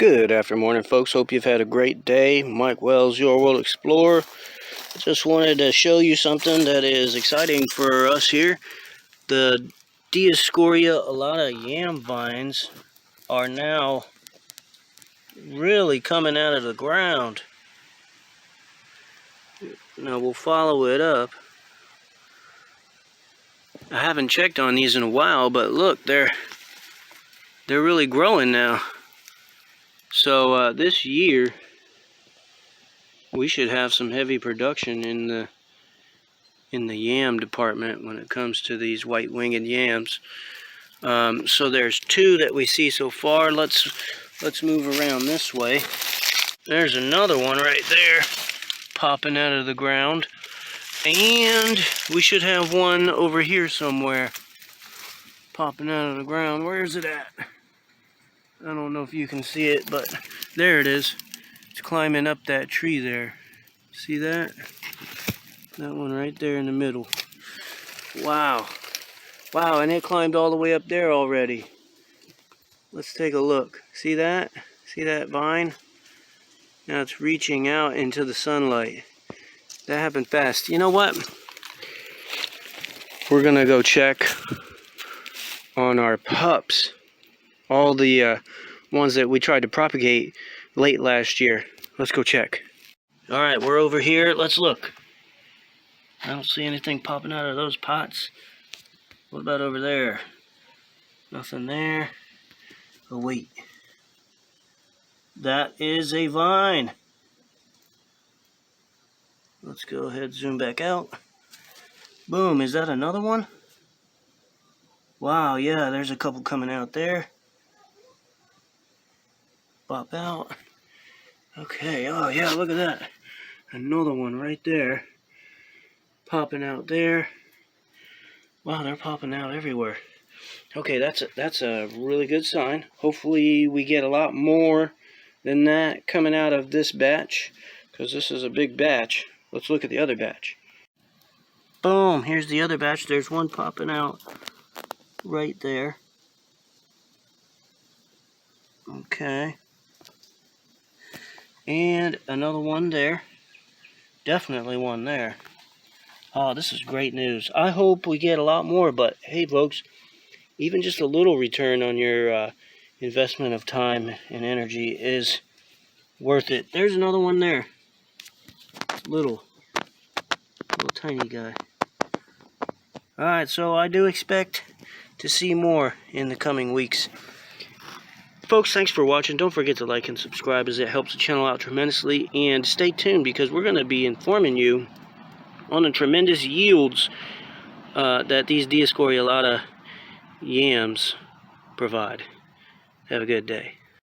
Good afternoon, folks. Hope you've had a great day. Mike Wells, Your World Explorer. Just wanted to show you something that is exciting for us here. The Dioscorea Alata Yam vines are now really coming out of the ground. Now we'll follow it up. I haven't checked on these in a while, but look, they're really growing now. So this year we should have some heavy production in the yam department when it comes to these white-winged yams. So there's two that we see so far. Let's move around this way. There's another one right there popping out of the ground, and we should have one over here somewhere popping out of the ground. Where is it at? I don't know if you can see it, but there it is. It's climbing up that tree there. See that? That one right there in the middle. Wow. Wow, and it climbed all the way up there already. Let's take a look. See that? See that vine? Now it's reaching out into the sunlight. That happened fast. You know what? We're gonna go check on our pups. All the ones that we tried to propagate late last year. Let's go check. Alright, we're over here. Let's look. I don't see anything popping out of those pots. What about over there? Nothing there. Oh, wait. That is a vine. Let's go ahead, zoom back out. Boom, is that another one? Wow, yeah, there's a couple coming out there. Pop out. Okay, oh yeah, look at that. Another one right there. Popping out there. Wow, they're popping out everywhere. Okay, that's a really good sign. Hopefully we get a lot more than that coming out of this batch, because this is a big batch. Let's look at the other batch. Boom, here's the other batch. There's one popping out right there. Okay. And another one there. Definitely one there. Oh, this is great news. I hope we get a lot more, but hey, folks, even just a little return on your investment of time and energy is worth it. There's another one there. Little tiny guy. Alright, so I do expect to see more in the coming weeks. Folks, thanks for watching. Don't forget to like and subscribe, as it helps the channel out tremendously. And stay tuned, because we're going to be informing you on the tremendous yields that these Dioscorea Alata yams provide. Have a good day.